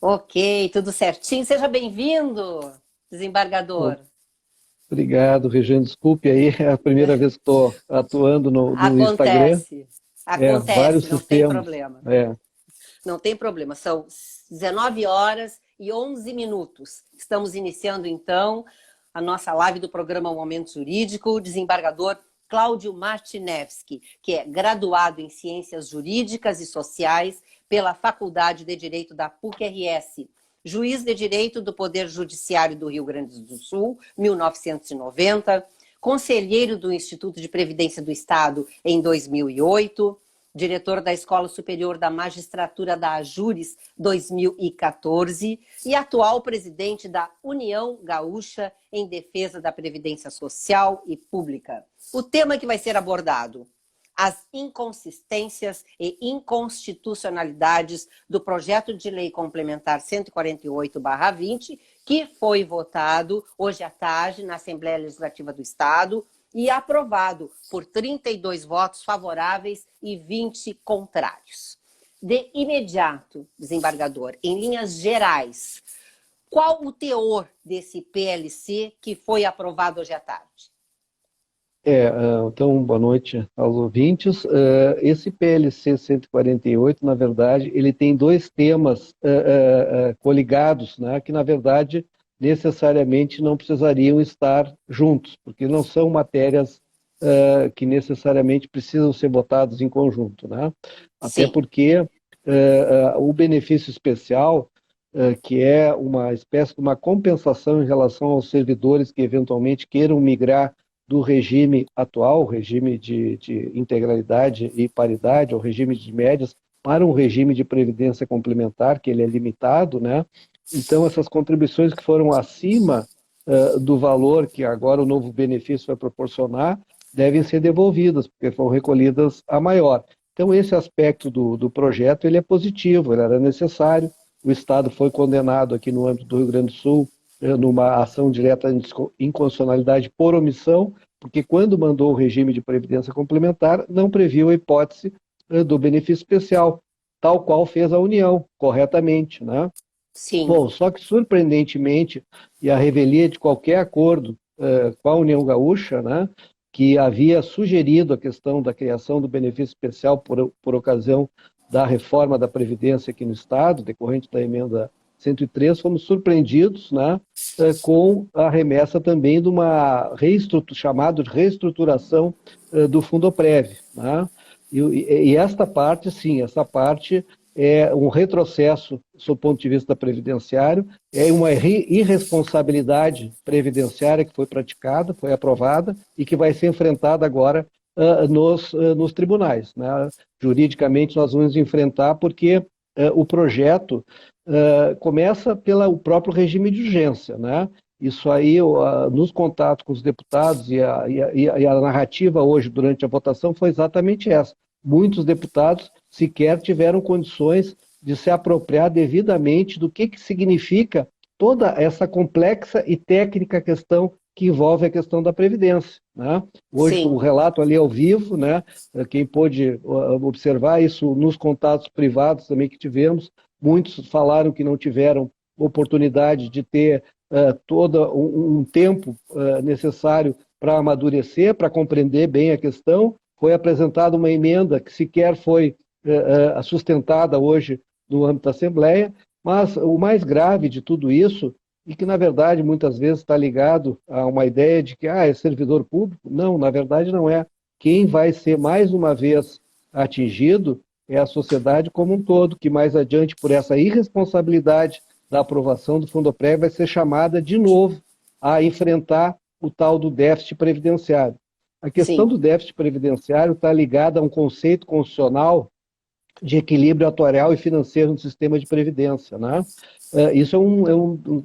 Ok, tudo certinho. Seja bem-vindo, desembargador. Obrigado, Regiane. Desculpe aí, é a primeira vez que estou atuando no Instagram. Acontece, Vários acontece, não tem sistemas. problema. Não tem problema. São 19 horas e 11 minutos. Estamos iniciando, então, a nossa live do programa Momento Jurídico. O desembargador Cláudio Martinevski, que é graduado em Ciências Jurídicas e Sociais pela Faculdade de Direito da PUC-RS, juiz de Direito do Poder Judiciário do Rio Grande do Sul, 1990, conselheiro do Instituto de Previdência do Estado em 2008, diretor da Escola Superior da Magistratura da Ajures 2014 e atual presidente da União Gaúcha em Defesa da Previdência Social e Pública. O tema que vai ser abordado: as inconsistências e inconstitucionalidades do projeto de lei complementar 148/20, que foi votado hoje à tarde na Assembleia Legislativa do Estado e aprovado por 32 votos favoráveis e 20 contrários. De imediato, desembargador, em linhas gerais, qual o teor desse PLC que foi aprovado hoje à tarde? Então, boa noite aos ouvintes. Esse PLC 148, na verdade, ele tem dois temas coligados, né, que, na verdade, necessariamente não precisariam estar juntos, porque não são matérias que necessariamente precisam ser votadas em conjunto, né? Até Sim. porque o benefício especial, que é uma espécie de uma compensação em relação aos servidores que eventualmente queiram migrar do regime atual, regime de integralidade e paridade, ou regime de médias, para um regime de previdência complementar, que ele é limitado, né? Então, essas contribuições que foram acima do valor que agora o novo benefício vai proporcionar, devem ser devolvidas, porque foram recolhidas a maior. Então, esse aspecto do projeto, ele é positivo, ele era necessário. O Estado foi condenado aqui no âmbito do Rio Grande do Sul numa ação direta de inconstitucionalidade por omissão, porque quando mandou o regime de previdência complementar, não previu a hipótese do benefício especial, tal qual fez a União, corretamente, né? Sim. Bom, só que surpreendentemente, e a revelia de qualquer acordo com a União Gaúcha, né, que havia sugerido a questão da criação do benefício especial por ocasião da reforma da Previdência aqui no Estado, decorrente da emenda 103, fomos surpreendidos, né, com a remessa também de uma chamada de reestruturação do Fundoprev, né? E esta parte, sim, essa parte é um retrocesso sob o ponto de vista previdenciário, é uma irresponsabilidade previdenciária que foi praticada, foi aprovada e que vai ser enfrentada agora nos tribunais, né? Juridicamente nós vamos enfrentar porque o projeto começa pelo próprio regime de urgência, né? Isso aí, nos contatos com os deputados e a narrativa hoje durante a votação foi exatamente essa. Muitos deputados sequer tiveram condições de se apropriar devidamente do que significa toda essa complexa e técnica questão que envolve a questão da Previdência, né? Hoje, o Sim. relato ali ao vivo, né? Quem pôde observar isso nos contatos privados também que tivemos, muitos falaram que não tiveram oportunidade de ter todo um tempo necessário para amadurecer, para compreender bem a questão. Foi apresentada uma emenda que sequer foi sustentada hoje no âmbito da Assembleia, mas o mais grave de tudo isso, e que na verdade muitas vezes está ligado a uma ideia de que é servidor público, não, na verdade não é. Quem vai ser mais uma vez atingido é a sociedade como um todo, que mais adiante, por essa irresponsabilidade da aprovação do Fundoprev, vai ser chamada de novo a enfrentar o tal do déficit previdenciário. A questão Sim. do déficit previdenciário está ligada a um conceito constitucional de equilíbrio atuarial e financeiro no sistema de previdência, né? Isso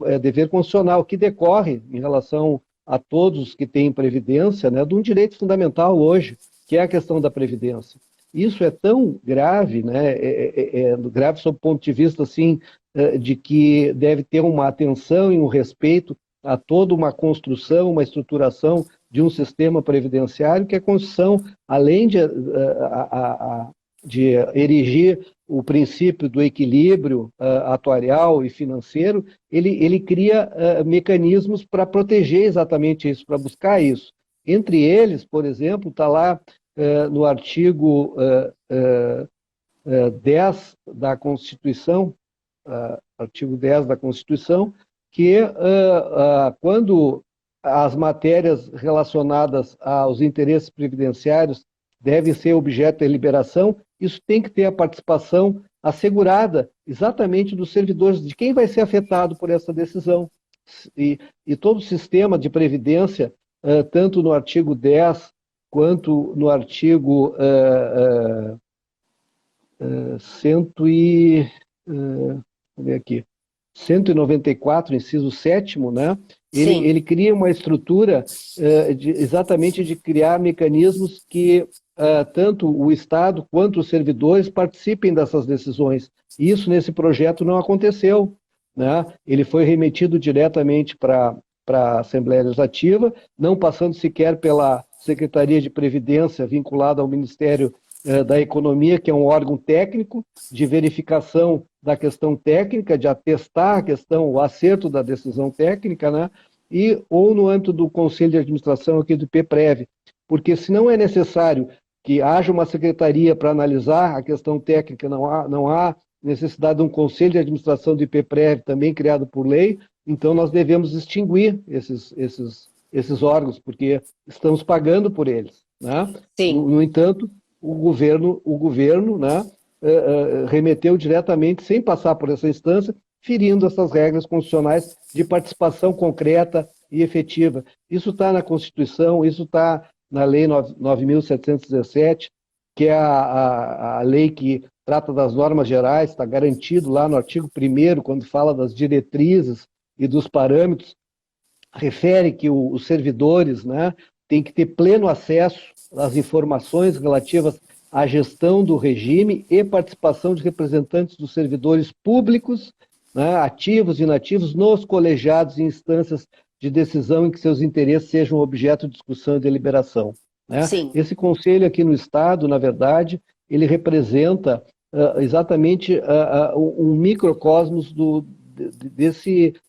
é dever constitucional que decorre em relação a todos que têm previdência, né, de um direito fundamental hoje, que é a questão da previdência. Isso é tão grave, né, grave sob o ponto de vista assim, de que deve ter uma atenção e um respeito a toda uma construção, uma estruturação de um sistema previdenciário, que a Constituição, além de erigir o princípio do equilíbrio atuarial e financeiro, ele cria mecanismos para proteger exatamente isso, para buscar isso. Entre eles, por exemplo, está lá no artigo 10 da Constituição, artigo 10 da Constituição, que quando as matérias relacionadas aos interesses previdenciários devem ser objeto de deliberação, isso tem que ter a participação assegurada exatamente dos servidores, de quem vai ser afetado por essa decisão. E todo o sistema de previdência, tanto no artigo 10 quanto no artigo 194, inciso 7º, né? Ele cria uma estrutura exatamente de criar mecanismos que tanto o Estado quanto os servidores participem dessas decisões. Isso nesse projeto não aconteceu, né? Ele foi remetido diretamente para a Assembleia Legislativa, não passando sequer pela Secretaria de Previdência vinculada ao Ministério da Economia, que é um órgão técnico de verificação da questão técnica, de atestar a questão, o acerto da decisão técnica, né? Ou no âmbito do Conselho de Administração aqui do IPPREV, porque se não é necessário que haja uma secretaria para analisar a questão técnica, não há necessidade de um Conselho de Administração do IPPREV, também criado por lei, então nós devemos extinguir esses órgãos, porque estamos pagando por eles, né? Sim. No entanto, o governo, né, remeteu diretamente, sem passar por essa instância, ferindo essas regras constitucionais de participação concreta e efetiva. Isso está na Constituição, isso está na Lei 9.717, que é a lei que trata das normas gerais, está garantido lá no artigo 1º, quando fala das diretrizes e dos parâmetros, refere que os servidores, né, têm que ter pleno acesso às informações relativas à gestão do regime e participação de representantes dos servidores públicos, né, ativos e inativos, nos colegiados e instâncias de decisão em que seus interesses sejam objeto de discussão e deliberação, né? Sim. Esse conselho aqui no Estado, na verdade, ele representa exatamente um microcosmos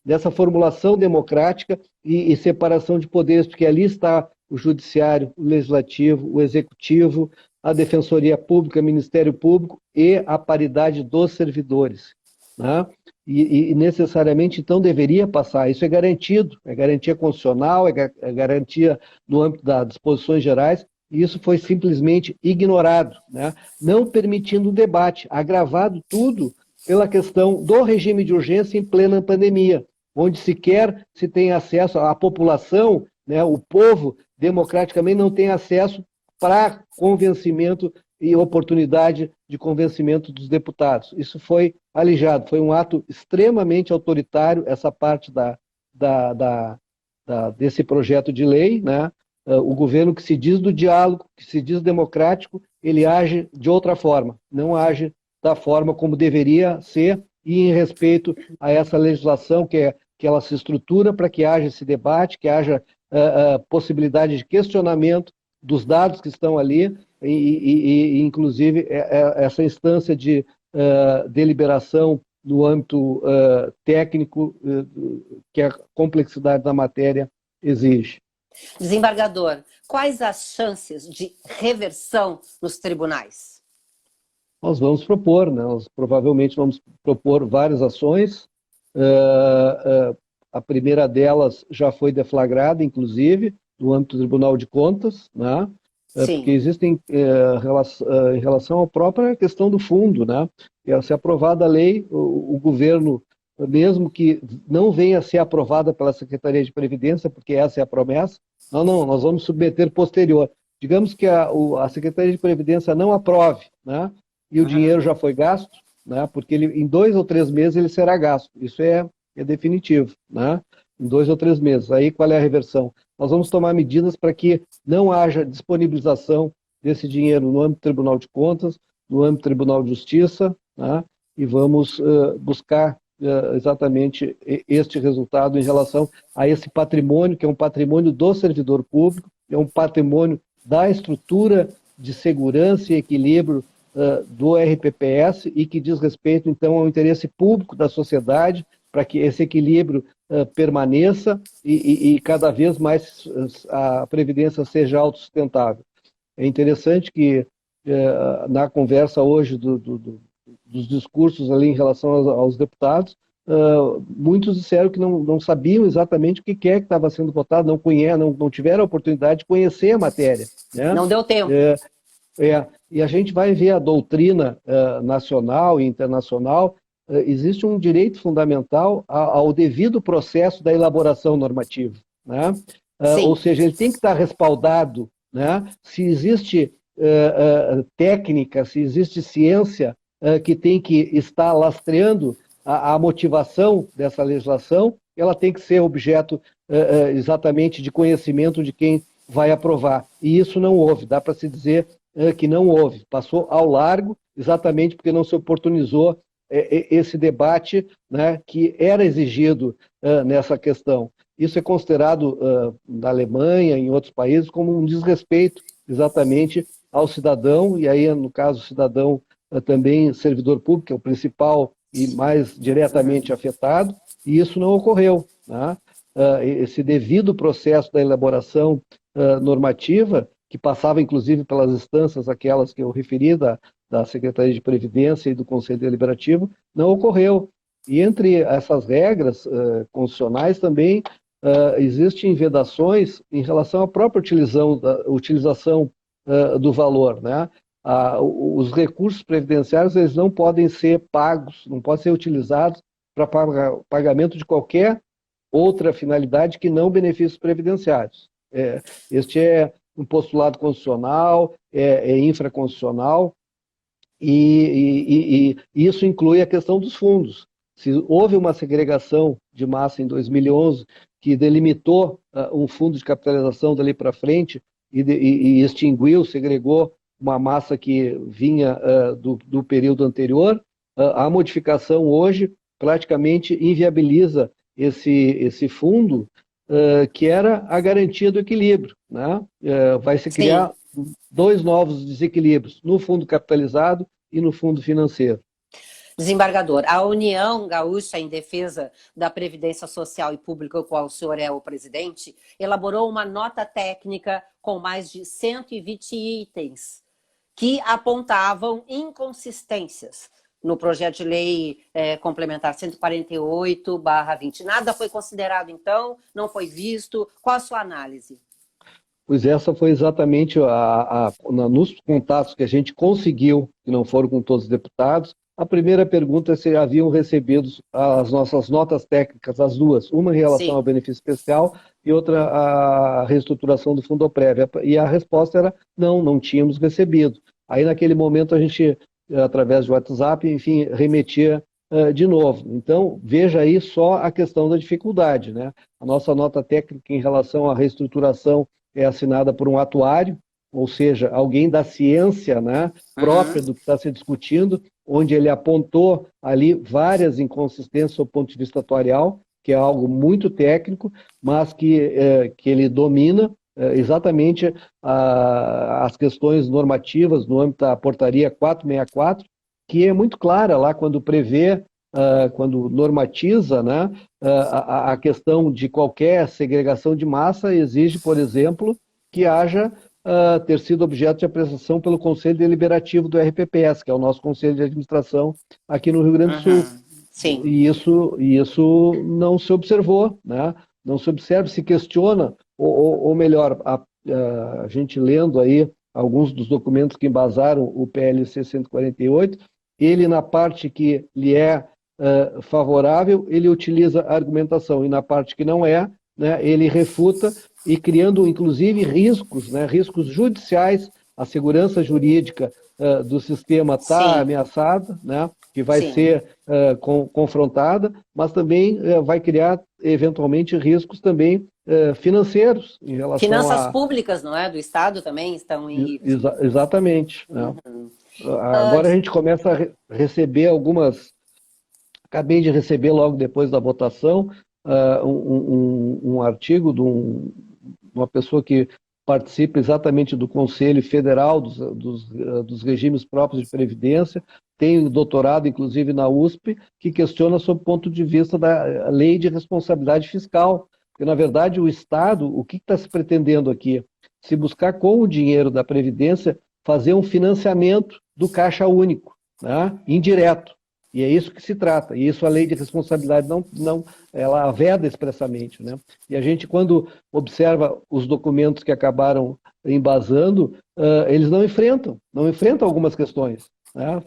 dessa formulação democrática e separação de poderes, porque ali está o Judiciário, o Legislativo, o Executivo, a Defensoria Pública, o Ministério Público e a paridade dos servidores, né? E necessariamente, então, deveria passar. Isso é garantido, é garantia constitucional, é garantia no âmbito das disposições gerais, e isso foi simplesmente ignorado, né? Não permitindo o debate, agravado tudo pela questão do regime de urgência em plena pandemia, onde sequer se tem acesso, a população, né, o povo, democraticamente não tem acesso para convencimento e oportunidade de convencimento dos deputados. Isso foi alijado, foi um ato extremamente autoritário, essa parte desse projeto de lei, né? O governo que se diz do diálogo, que se diz democrático, ele age de outra forma, não age da forma como deveria ser e em respeito a essa legislação que ela se estrutura para que haja esse debate, que haja possibilidade de questionamento dos dados que estão ali e inclusive, essa instância de deliberação no âmbito técnico que a complexidade da matéria exige. Desembargador, quais as chances de reversão nos tribunais? Nós vamos propor, né? Nós provavelmente vamos propor várias ações. A primeira delas já foi deflagrada, inclusive, no âmbito do Tribunal de Contas, né? Porque existem, em relação à própria questão do fundo, né? Se aprovada a lei, o governo, mesmo que não venha a ser aprovada pela Secretaria de Previdência, porque essa é a promessa, nós vamos submeter posterior. Digamos que a Secretaria de Previdência não aprove, né? E o dinheiro já foi gasto, né? Porque em 2 ou 3 meses ele será gasto. Isso é definitivo, né? Em 2 ou 3 meses. Aí qual é a reversão? Nós vamos tomar medidas para que não haja disponibilização desse dinheiro no âmbito do Tribunal de Contas, no âmbito do Tribunal de Justiça, né? E vamos buscar exatamente este resultado em relação a esse patrimônio, que é um patrimônio do servidor público, é um patrimônio da estrutura de segurança e equilíbrio do RPPS e que diz respeito, então, ao interesse público da sociedade, para que esse equilíbrio permaneça e cada vez mais a Previdência seja autossustentável. É interessante que, na conversa hoje dos discursos ali em relação aos deputados, muitos disseram que não sabiam exatamente o que é que estava sendo votado, não tiveram a oportunidade de conhecer a matéria. Né? Não deu tempo. E a gente vai ver a doutrina nacional e internacional, existe um direito fundamental ao devido processo da elaboração normativa. Né? Ou seja, ele tem que estar respaldado, né? Se existe técnica, se existe ciência que tem que estar lastreando a motivação dessa legislação, ela tem que ser objeto exatamente de conhecimento de quem vai aprovar. E isso não houve, dá para se dizer que não houve. Passou ao largo, exatamente porque não se oportunizou esse debate, né, que era exigido nessa questão. Isso é considerado na Alemanha, em outros países, como um desrespeito exatamente ao cidadão, e aí, no caso, o cidadão também servidor público, que é o principal e mais diretamente afetado, e isso não ocorreu. Né? Esse devido processo da elaboração normativa, que passava inclusive pelas instâncias, aquelas que eu referi, da Secretaria de Previdência e do Conselho Deliberativo, não ocorreu. E entre essas regras constitucionais também existem vedações em relação à própria utilização do valor. Né? Os recursos previdenciários eles não podem ser pagos, não podem ser utilizados para pagamento de qualquer outra finalidade que não benefícios previdenciários. Este é um postulado constitucional, é infraconstitucional, e isso inclui a questão dos fundos. Se houve uma segregação de massa em 2011 que delimitou um fundo de capitalização dali para frente e extinguiu, segregou uma massa que vinha do período anterior, a modificação hoje praticamente inviabiliza esse fundo que era a garantia do equilíbrio. Né? Vai se criar dois novos desequilíbrios, no fundo capitalizado e no fundo financeiro. Desembargador, a União Gaúcha em Defesa da Previdência Social e Pública, o qual o senhor é o presidente, elaborou uma nota técnica com mais de 120 itens que apontavam inconsistências no projeto de lei complementar 148/20. Nada foi considerado, então? Não foi visto? Qual a sua análise? Pois essa foi exatamente nos contatos que a gente conseguiu, que não foram com todos os deputados. A primeira pergunta é se haviam recebido as nossas notas técnicas, as duas, uma em relação ao benefício especial e outra a reestruturação do Fundoprévia. E a resposta era não tínhamos recebido. Aí naquele momento a gente, através do WhatsApp, enfim, remetia de novo. Então, veja aí só a questão da dificuldade. Né? A nossa nota técnica em relação à reestruturação é assinada por um atuário, ou seja, alguém da ciência, né, própria do que está se discutindo, onde ele apontou ali várias inconsistências do ponto de vista atuarial, que é algo muito técnico, mas que ele domina exatamente as questões normativas no âmbito da portaria 464, que é muito clara lá quando prevê, quando normatiza, né, a questão de qualquer segregação de massa, exige, por exemplo, que haja ter sido objeto de apreciação pelo Conselho Deliberativo do RPPS, que é o nosso Conselho de Administração aqui no Rio Grande do Sul. Sim. E isso não se observou, né? Não se observa, se questiona, ou melhor, a gente lendo aí alguns dos documentos que embasaram o PLC 148, ele na parte que lhe é favorável, ele utiliza a argumentação, e na parte que não é, né, ele refuta, e criando inclusive riscos, né, riscos judiciais, a segurança jurídica do sistema está ameaçada, né, que vai ser confrontada, mas também vai criar eventualmente riscos também financeiros em relação Finanças públicas, não é? Do Estado também estão em risco. Exatamente. Né? Agora a gente começa a receber algumas... Acabei de receber logo depois da votação um artigo de uma pessoa que participa exatamente do Conselho Federal dos regimes próprios de previdência, tem doutorado, inclusive, na USP, que questiona sob o ponto de vista da lei de responsabilidade fiscal. Porque, na verdade, o Estado, o que está se pretendendo aqui? Se buscar, com o dinheiro da Previdência, fazer um financiamento do caixa único, né? Indireto. E é isso que se trata. E isso a lei de responsabilidade ela veda expressamente, né? E a gente, quando observa os documentos que acabaram embasando, eles não enfrentam algumas questões, né?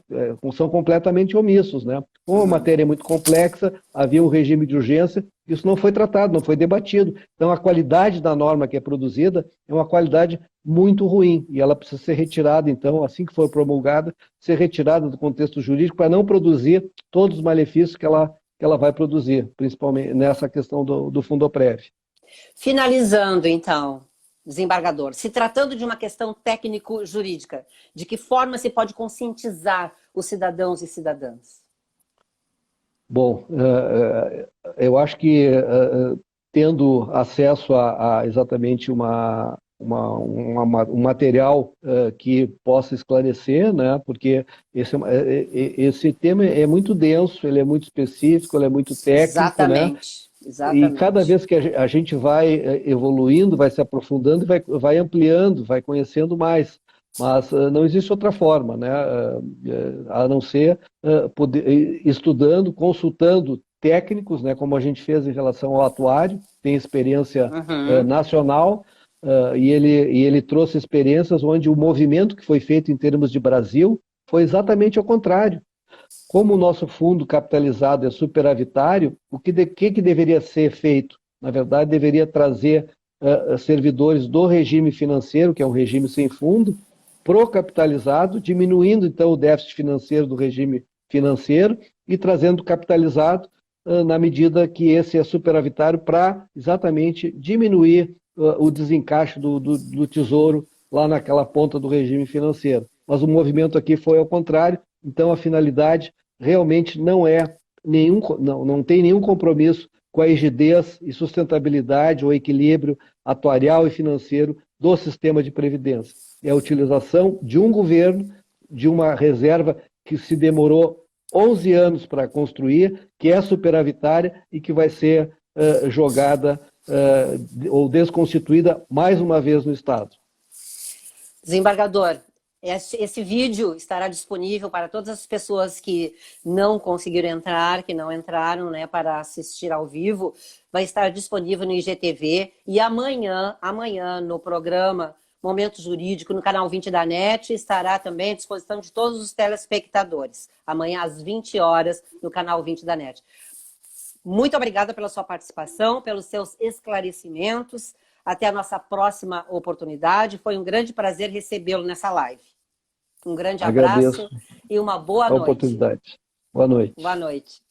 São completamente omissos, né? Como a matéria é muito complexa, havia um regime de urgência, isso não foi tratado, não foi debatido. Então, a qualidade da norma que é produzida é uma qualidade muito ruim, e ela precisa ser retirada, então, assim que for promulgada, ser retirada do contexto jurídico para não produzir todos os malefícios que ela vai produzir, principalmente nessa questão do Fundoprev. Finalizando, então, desembargador, se tratando de uma questão técnico-jurídica, de que forma se pode conscientizar os cidadãos e cidadãs? Bom, eu acho que tendo acesso a exatamente um material que possa esclarecer, né? Porque esse tema é muito denso, ele é muito específico, ele é muito técnico, né? Exatamente. E cada vez que a gente vai evoluindo, vai se aprofundando, vai ampliando, vai conhecendo mais. Mas não existe outra forma, né? A não ser estudando, consultando técnicos, né? Como a gente fez em relação ao atuário, tem experiência nacional, e ele trouxe experiências onde o movimento que foi feito em termos de Brasil foi exatamente ao contrário. Como o nosso fundo capitalizado é superavitário, o que deveria ser feito? Na verdade, deveria trazer servidores do regime financeiro, que é um regime sem fundo, pro-capitalizado, diminuindo, então, o déficit financeiro do regime financeiro e trazendo capitalizado na medida que esse é superavitário para exatamente diminuir o desencaixe do tesouro lá naquela ponta do regime financeiro. Mas o movimento aqui foi ao contrário, então a finalidade realmente não tem nenhum compromisso com a rigidez e sustentabilidade ou equilíbrio atuarial e financeiro do sistema de previdência. É a utilização de um governo, de uma reserva que se demorou 11 anos para construir, que é superavitária e que vai ser jogada ou desconstituída mais uma vez no Estado. Desembargador, esse vídeo estará disponível para todas as pessoas que não conseguiram entrar, que não entraram, né, para assistir ao vivo. Vai estar disponível no IGTV e amanhã no programa Momento Jurídico, no canal 20 da NET, estará também à disposição de todos os telespectadores. Amanhã às 20 horas no canal 20 da NET. Muito obrigada pela sua participação, pelos seus esclarecimentos. Até a nossa próxima oportunidade. Foi um grande prazer recebê-lo nessa live. Um grande abraço e uma boa noite. Oportunidade. Boa noite. Boa noite.